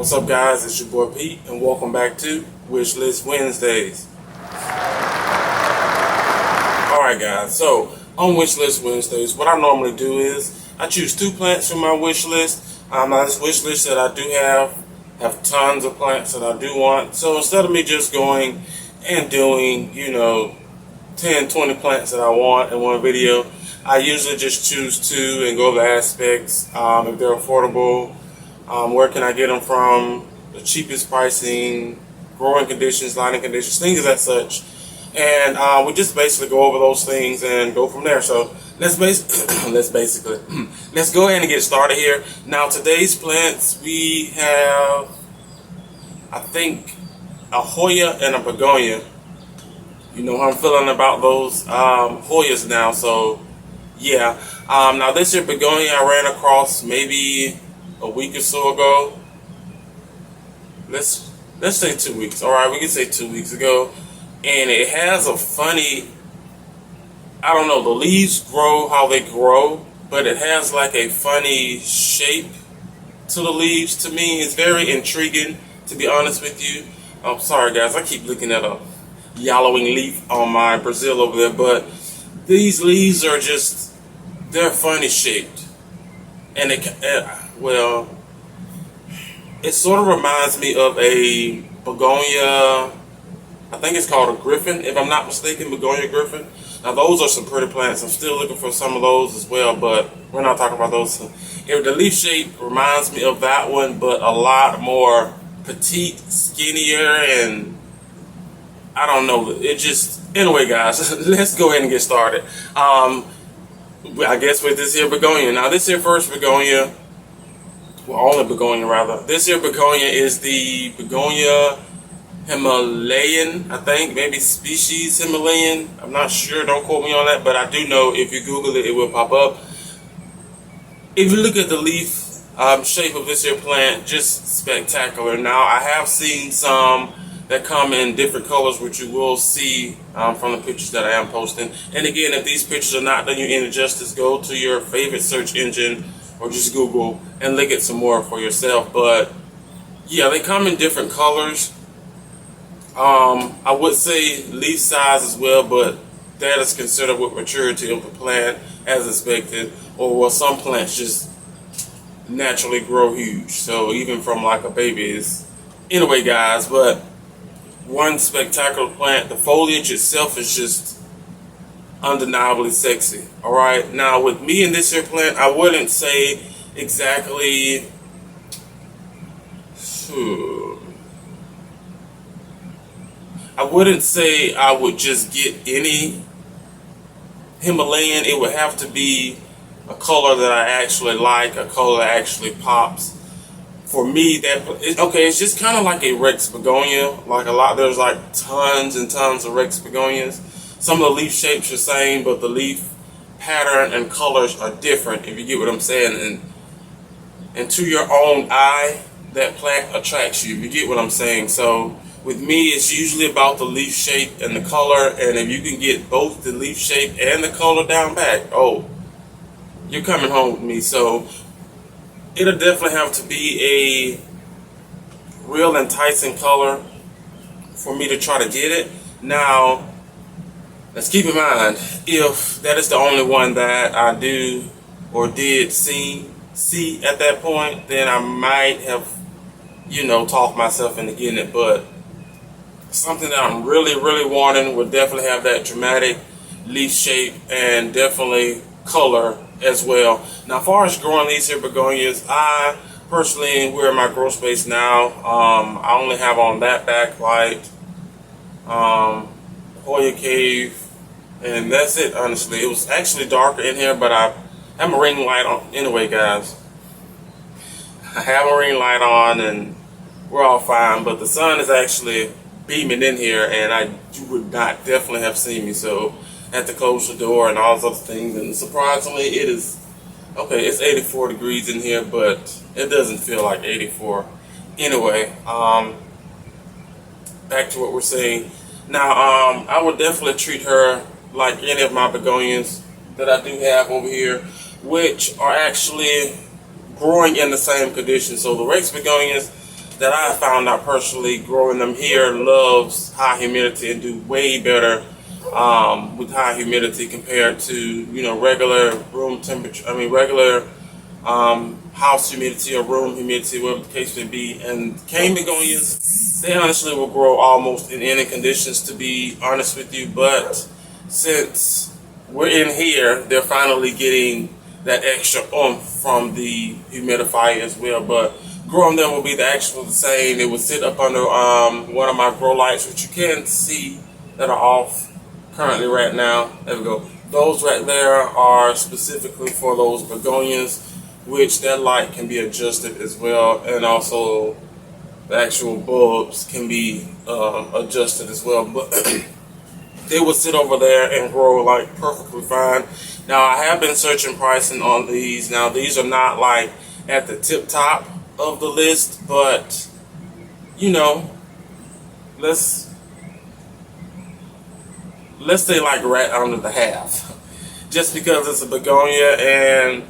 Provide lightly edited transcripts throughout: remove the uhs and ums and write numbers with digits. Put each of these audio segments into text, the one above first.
What's up, guys? It's your boy Pete, and welcome back to Wishlist Wednesdays. Alright guys, so on Wishlist Wednesdays, what I normally do is I choose 2 plants from my wish list. Now this wish list that I do have tons of plants that I do want. So instead of me just going and doing, 10, 20 plants that I want in one video, I usually just choose 2 and go to aspics, if they're affordable. Where can I get them from? The cheapest pricing, growing conditions, lighting conditions, things of that such. And we just basically go over those things and go from there. So let's go ahead and get started here. Now today's plants, we have, I think, a Hoya and a Begonia. You know how I'm feeling about those Hoyas now. So yeah. Now this here Begonia I ran across maybe a week or so ago. Let's say 2 weeks. All right, we can say 2 weeks ago. And it has a funny, I don't know, the leaves grow how they grow, but it has like a funny shape to the leaves. To me, it's very intriguing, to be honest with you. I'm sorry guys, I keep looking at a yellowing leaf on my Brazil over there, but these leaves are just, they're funny shaped. And it sort of reminds me of a Begonia, I think it's called a Griffin, if I'm not mistaken, Begonia Griffin. Now those are some pretty plants. I'm still looking for some of those as well, but we're not talking about those. If the leaf shape reminds me of that one, but a lot more petite, skinnier, and I don't know. It just, anyway guys, let's go ahead and get started. I guess with this here Begonia. Now this here first Begonia, well, only Begonia rather. This here Begonia is the Begonia Himalayan, I think, maybe species Himalayan. I'm not sure, don't quote me on that, but I do know if you Google it, it will pop up. If you look at the leaf shape of this here plant, just spectacular. Now, I have seen some that come in different colors, which you will see from the pictures that I am posting. And again, if these pictures are not doing you any justice, go to your favorite search engine or just Google and look at some more for yourself. But yeah, they come in different colors. I would say leaf size as well, but that is considered with maturity of the plant as expected, or well, some plants just naturally grow huge. So even from like a baby is, anyway guys, but one spectacular plant. The foliage itself is just undeniably sexy. All right, now with me and this here plant, I wouldn't say exactly, I wouldn't say I would just get any Himalayan. It would have to be a color that I actually like, a color that actually pops. For me, it's just kind of like a Rex Begonia. Like there's like tons and tons of Rex Begonias. Some of the leaf shapes are the same, but the leaf pattern and colors are different, if you get what I'm saying. And to your own eye, that plant attracts you, if you get what I'm saying. So with me, it's usually about the leaf shape and the color, and if you can get both the leaf shape and the color down back, oh, you're coming home with me. So it'll definitely have to be a real enticing color for me to try to get it. Now, let's keep in mind, if that is the only one that I do or did see at that point, then I might have, talked myself into getting it. But something that I'm really, really wanting would definitely have that dramatic leaf shape and definitely color as well. Now, as far as growing these here Begonias, I personally, we're in my grow space now. I only have on that backlight, Hoya Cave, and that's it, honestly. It was actually darker in here, but I have a ring light on. Anyway, guys, I have a ring light on, and we're all fine, but the sun is actually beaming in here, and you would not definitely have seen me, so I had to close the door and all those other things. And surprisingly, it is okay. It's 84 degrees in here, but it doesn't feel like 84. Anyway, back to what we're saying. Now, I would definitely treat her like any of my Begonias that I do have over here, which are actually growing in the same conditions. So the Rex Begonias, that I found out personally growing them here loves high humidity and do way better with high humidity compared to, you know, regular room temperature. I mean, regular house humidity or room humidity, whatever the case may be. And cane begonias, they honestly will grow almost in any conditions, to be honest with you. But since we're in here, they're finally getting that extra oomph from the humidifier as well. But growing them will be the same. It will sit up under one of my grow lights, which you can see that are off currently right now. There we go. Those right there are specifically for those begonias, which that light can be adjusted as well, and also the actual bulbs can be adjusted as well. But they will sit over there and grow like perfectly fine. Now I have been searching pricing on these. Now these are not like at the tip top of the list, but you know, let's say like right under the half, just because it's a begonia. And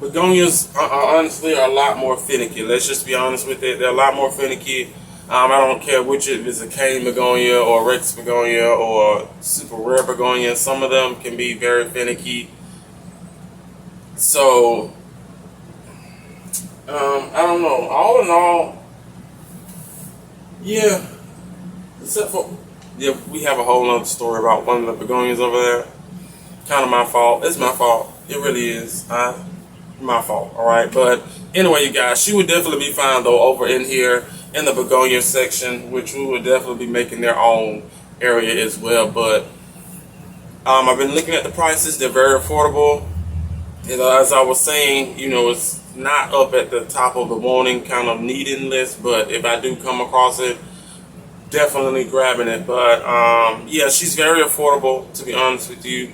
begonias honestly are a lot more finicky. Let's just be honest with it. They're a lot more finicky. I don't care which, if it's a cane begonia or Rex begonia or super rare begonia. Some of them can be very finicky. So, I don't know. All in all, yeah. Except for, yeah, we have a whole nother story about one of the begonias over there. Kind of my fault. It's my fault. It really is. My fault. All right. But anyway, you guys, she would definitely be fine though over in here in the begonia section, which we would definitely be making their own area as well. But I've been looking at the prices. They're very affordable. And as I was saying, you know, it's not up at the top of the wanting kind of needing list, but if I do come across it, definitely grabbing it. But yeah, she's very affordable, to be honest with you.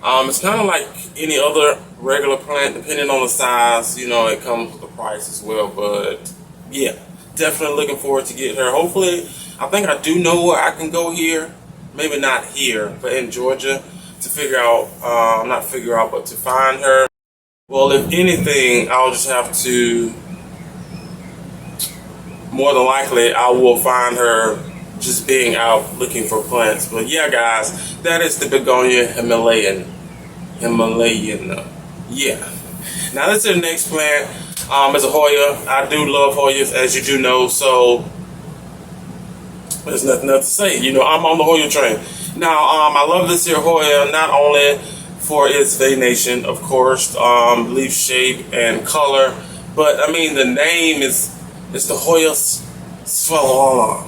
It's kind of like any other regular plant, depending on the size, you know, it comes with a price as well. But yeah, definitely looking forward to get her. Hopefully, I think I do know where I can go here. Maybe not here, but in Georgia, to figure out, not figure out, but to find her. Well, if anything, I'll just have to, more than likely, I will find her just being out looking for plants. But yeah, guys, that is the Begonia Himalayan. Yeah. Now this is the next plant. It's a Hoya. I do love Hoyas, as you do know, so there's nothing else to say. You know, I'm on the Hoya train. Now, I love this here Hoya, not only for its venation, of course, leaf shape and color, but I mean the name is the Hoya Svetlana.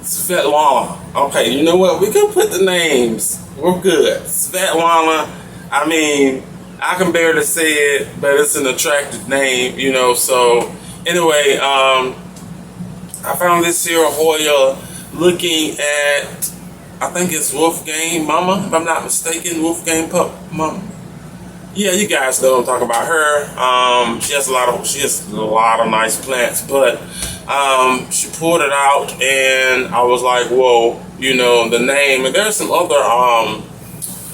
Svetlana. Okay, you know what? We can put the names. We're good. Svetlana. I mean, I can barely say it, but it's an attractive name, you know. So anyway, I found this here Hoya looking at, I think it's Wolfgang Mama, if I'm not mistaken. Wolfgang Pup Mama. Yeah, you guys know I'm talking about her. She has a lot of nice plants, but she pulled it out and I was like, whoa, you know, the name. And there's some other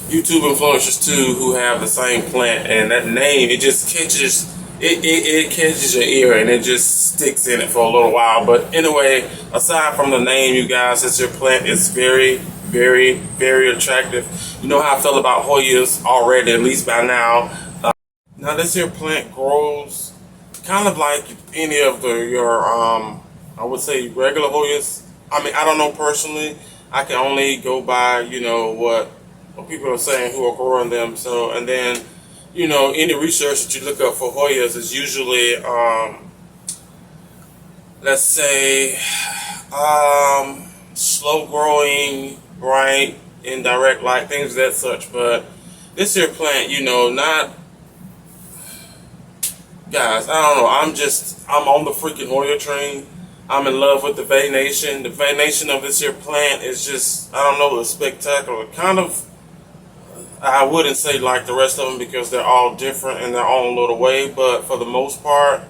YouTube influencers too who have the same plant, and that name, it just catches it catches your ear and it just sticks in it for a little while. But anyway, aside from the name, you guys, this your plant is very, very, very attractive. You know how I feel about Hoyas already, at least by now. Now this here plant grows kind of like any of your I would say regular Hoyas. I mean, I don't know personally. I can only go by, you know, what people are saying who are growing them. So, and then, you know, any research that you look up for Hoyas is usually, let's say, slow growing, bright, indirect light, things of that such. But this here plant, you know, not, guys, I don't know. I'm on the freaking Hoya train. I'm in love with the venation. The venation of this here plant is just, I don't know, the spectacular. Kind of, I wouldn't say like the rest of them because they're all different in their own little way. But for the most part,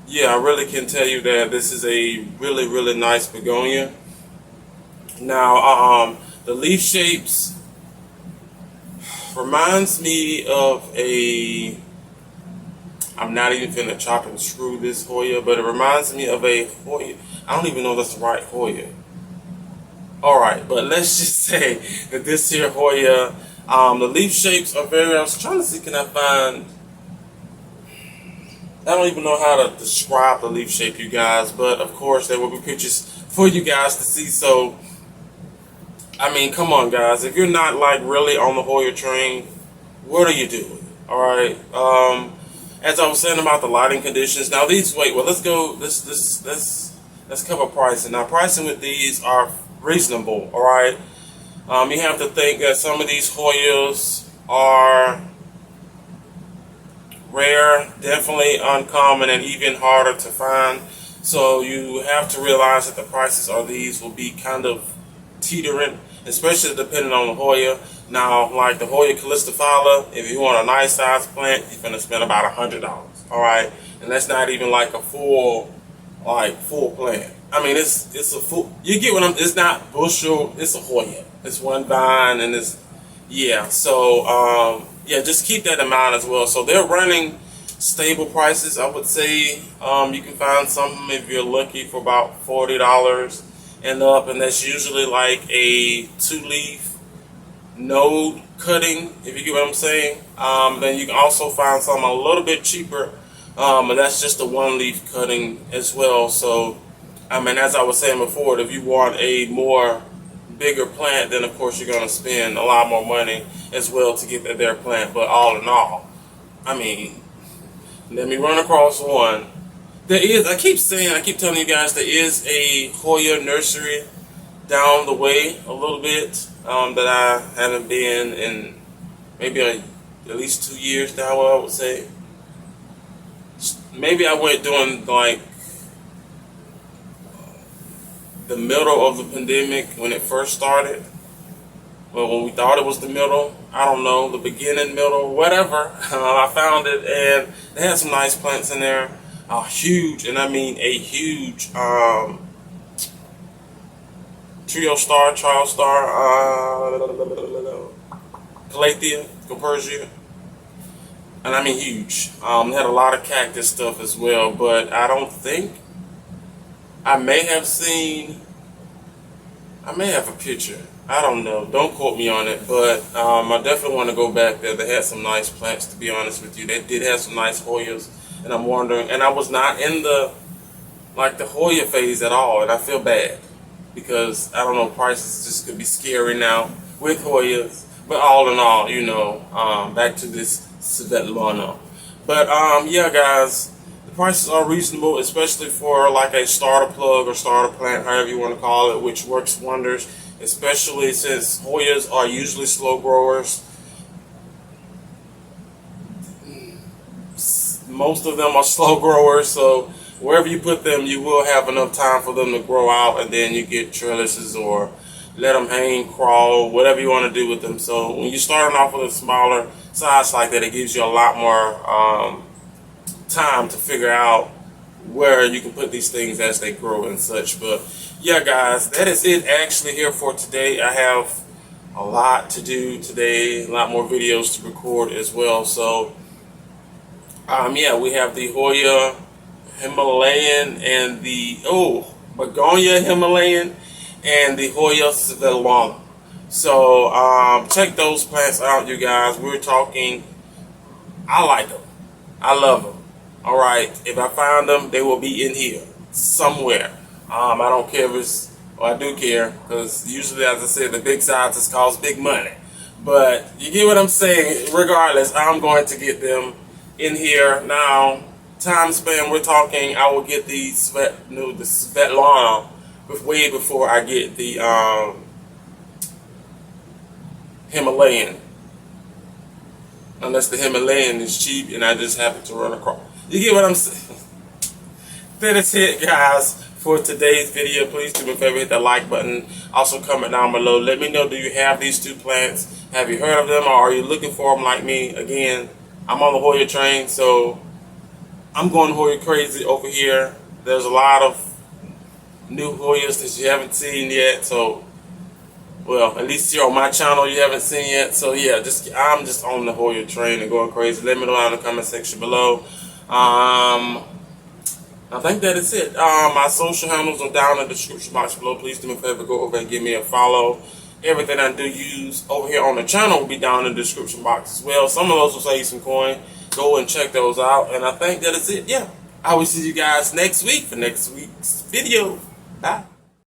yeah, I really can tell you that this is a really, really nice begonia. Now, the leaf shapes reminds me of a I'm not even finna chop and screw this Hoya, but it reminds me of a Hoya. I don't even know if that's the right Hoya. Alright, but let's just say that this here Hoya, the leaf shapes are very, I was trying to see, can I find, I don't even know how to describe the leaf shape, you guys, but of course there will be pictures for you guys to see. So, I mean, come on guys, if you're not like really on the Hoya train, what are you doing? Alright, as I was saying about the lighting conditions, now these, wait, well let's go, let's cover pricing. Now pricing with these are reasonable, alright? You have to think that some of these Hoyas are rare, definitely uncommon, and even harder to find. So you have to realize that the prices of these will be kind of teetering, especially depending on the Hoya. Now, like the Hoya calistophylla, if you want a nice size plant, you're gonna spend about $100. All right, and that's not even like a full plant. I mean, it's a full. You get what I'm. It's not bushel. It's a Hoya. It's one vine, and it's yeah. So yeah, just keep that in mind as well. So they're running stable prices. I would say you can find some if you're lucky for about $40 and up, and that's usually like a 2-leaf node cutting, if you get what I'm saying. Then you can also find some a little bit cheaper, but that's just a 1-leaf cutting as well. So I mean, as I was saying before, if you want a more bigger plant, then of course you're going to spend a lot more money as well to get that there plant. But all in all, I mean, let me run across one. There is, I keep telling you guys, there is a Hoya nursery down the way a little bit that I haven't been in maybe at least 2 years now, I would say. Maybe I went during like the middle of the pandemic when it first started. Well, when we thought it was the middle, I don't know, the beginning, middle, whatever. I found it, and they had some nice plants in there. Huge, and I mean a huge GrowStar, Calathea, Compersia, and I mean huge. They had a lot of cactus stuff as well, but I don't think, I may have a picture. I don't know. Don't quote me on it, but I definitely want to go back there. They had some nice plants, to be honest with you. They did have some nice Hoyas, and I'm wondering, and I was not in the Hoya phase at all, and I feel bad because I don't know, prices just could be scary now with Hoyas. But all in all, you know, back to this Svetlana. But yeah, guys, the prices are reasonable, especially for like a starter plug or starter plant, however you want to call it, which works wonders, especially since Hoyas are usually slow growers. Most of them are slow growers, so wherever you put them, you will have enough time for them to grow out, and then you get trellises or let them hang, crawl, whatever you want to do with them. So when you're starting off with a smaller size like that, it gives you a lot more time to figure out where you can put these things as they grow and such. But yeah, guys, that is it actually here for today. I have a lot to do today, a lot more videos to record as well. So yeah, we have the Hoya Himalayan and the Begonia Himalayan and the Hoya Svetlana. So check those plants out, you guys. We're talking, I like them, I love them. All right, if I find them, they will be in here somewhere. I don't care if it's, well, I do care, because usually, as I said, the big sizes cost big money. But you get what I'm saying. Regardless, I'm going to get them in here. Now, time span, we're talking, I will get the Svetlana way before I get the Himalayan. Unless the Himalayan is cheap and I just happen to run across. You get what I'm saying? That is it, guys, for today's video. Please do me a favor, hit that like button. Also comment down below. Let me know, do you have these two plants? Have you heard of them, or are you looking for them like me? Again, I'm on the Hoya train, so I'm going Hoya crazy over here. There's a lot of new Hoyas that you haven't seen yet, so, well, at least here on my channel you haven't seen yet. So yeah, I'm just on the Hoya train and going crazy. Let me know down in the comment section below. I think that is it. My social handles are down in the description box below. Please do me a favor, go over and give me a follow. Everything I do use over here on the channel will be down in the description box as well. Some of those will save you some coin. Go and check those out. And I think that is it. Yeah. I will see you guys next week for next week's video. Bye.